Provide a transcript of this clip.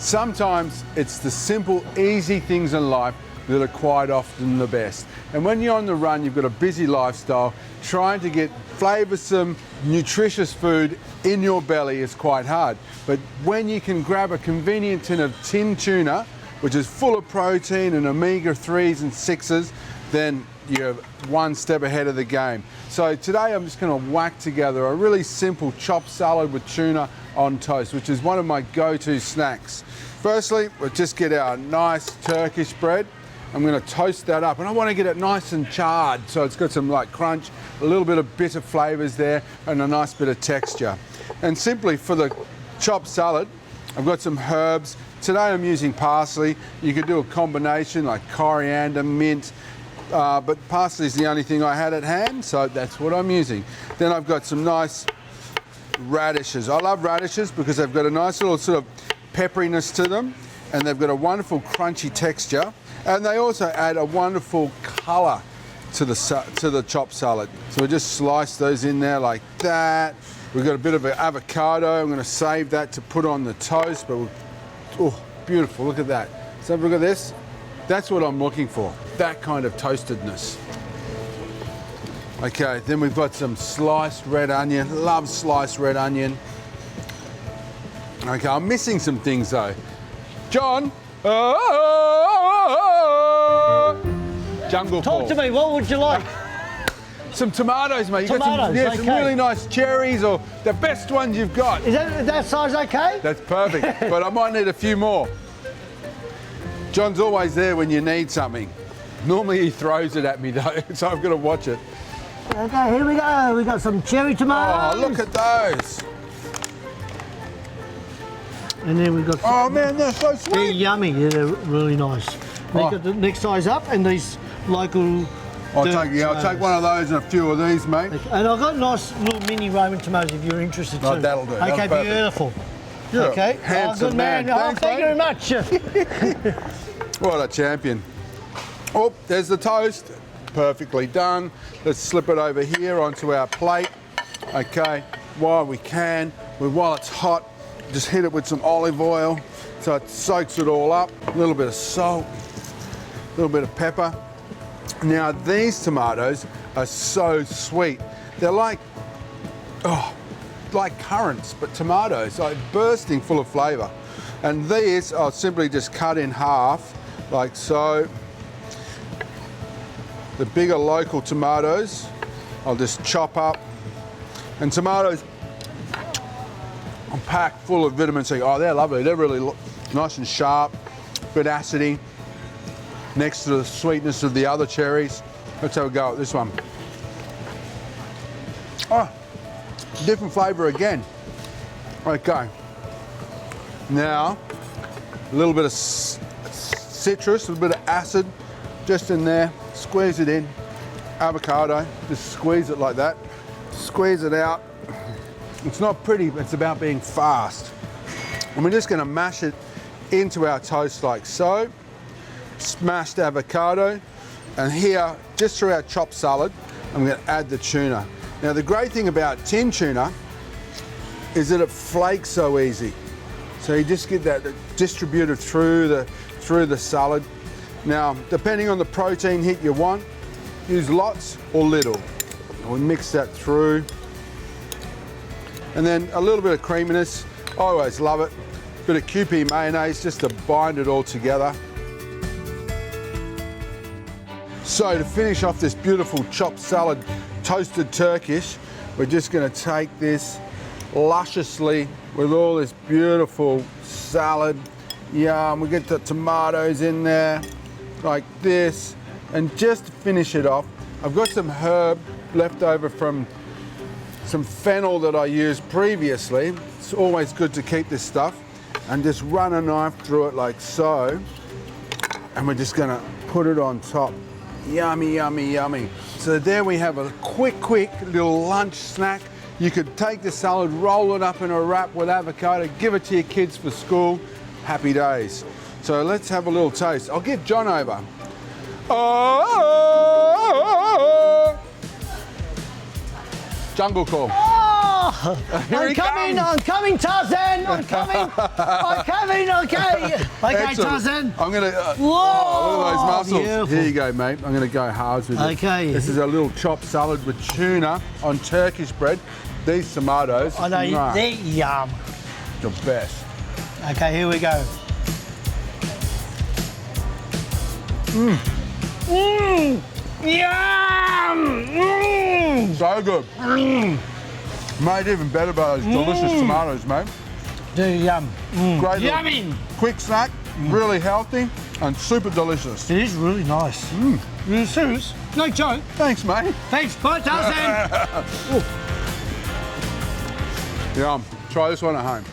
Sometimes it's the simple, easy things in life that are quite often the best. And when you're on the run, you've got a busy lifestyle, trying to get flavoursome, nutritious food in your belly is quite hard. But when you can grab a convenient tin of tin tuna, which is full of protein and omega-3s and 6s, then you're one step ahead of the game. So today I'm just going to whack together a really simple chopped salad with tuna on toast, which is one of my go-to snacks. Firstly, we'll just get our nice Turkish bread. I'm going to toast that up, and I want to get it nice and charred, so it's got some like crunch, a little bit of bitter flavours there, and a nice bit of texture. And simply for the chopped salad, I've got some herbs. Today I'm using parsley. You could do a combination like coriander, mint, but parsley is the only thing I had at hand, so that's what I'm using. Then I've got some nice radishes. I love radishes because they've got a nice little sort of pepperiness to them, and they've got a wonderful crunchy texture, and they also add a wonderful colour to the chopped salad. So we just slice those in there like that. We've got a bit of an avocado. I'm going to save that to put on the toast, but oh, beautiful, look at that. So look at this. That's what I'm looking for, that kind of toastedness. Okay, then we've got some sliced red onion. Love sliced red onion. Okay, I'm missing some things though. John, Jungle Talk Paul. to me, what would you like? Some tomatoes, mate. You got Tomatoes, some, some okay. really nice cherries, or the best ones you've got. Is that size okay? That's perfect, but I might need a few more. John's always there when you need something. Normally he throws it at me though, so I've got to watch it. Okay, here we go. We got some cherry tomatoes. Oh, look at those. And then we've got Oh man, they're so they're sweet. yummy. Yeah, they're really nice. We've Oh. got the next size up and these local I'll dirt take one of those and a few of these, mate. tomatoes. And I've got nice little mini Roman tomatoes if you're interested Oh, too. that'll do. Okay, That's perfect. beautiful. Yeah, Okay. handsome good man. man. Thanks, Thank you mate. very much. What a champion. Oh, there's the toast. Perfectly done. Let's slip it over here onto our plate. Okay, while we can, while it's hot, just hit it with some olive oil so it soaks it all up. A little bit of salt, a little bit of pepper. Now these tomatoes are so sweet. They're like currants, but tomatoes, like bursting full of flavour. And these I'll simply just cut in half, like so. The bigger local tomatoes, I'll just chop up. And tomatoes are packed full of vitamin C. Oh, they're lovely. They're really nice and sharp, bit acidy, next to the sweetness of the other cherries. Let's have a go at this one. Oh, different flavour again. Okay. Now, a little bit of citrus, a little bit of acid just in there. Squeeze it in. Avocado, just squeeze it like that. Squeeze it out. It's not pretty, but it's about being fast. And we're just going to mash it into our toast like so. Smashed avocado. And here, just through our chopped salad, I'm going to add the tuna. Now the great thing about tin tuna is that it flakes so easy. So you just get that distributed through the salad. Now, depending on the protein hit you want, use lots or little. We'll mix that through. And then a little bit of creaminess. I always love it. Bit of QP mayonnaise just to bind it all together. So to finish off this beautiful chopped salad, toasted Turkish, we're just going to take this lusciously with all this beautiful salad. Yum, we get the tomatoes in there like this. And just to finish it off, I've got some herb left over from some fennel that I used previously. It's always good to keep this stuff. And just run a knife through it like so. And we're just gonna put it on top. Yummy, yummy, yummy. So there we have a quick little lunch snack. You could take the salad, roll it up in a wrap with avocado, give it to your kids for school. Happy days. So let's have a little taste. I'll give John over. Oh, Jungle Call. Oh, I'm coming, Tarzan. I'm coming. Okay. Okay, Excellent. Tarzan. I'm going to... Whoa, look at those muscles. beautiful. Here you go, mate. I'm going to go halves with it. Okay. This is a little chopped salad with tuna on Turkish bread. These tomatoes, I know, they're yum. the best. Okay, here we go. Yum! So good. Made even better by those delicious tomatoes, mate. Do yum. Great little Yummy. quick snack, really healthy and super delicious. It is really nice. You're serious? No joke. Thanks, mate. Thanks. Bye, Tarzan. Yum. Try this one at home.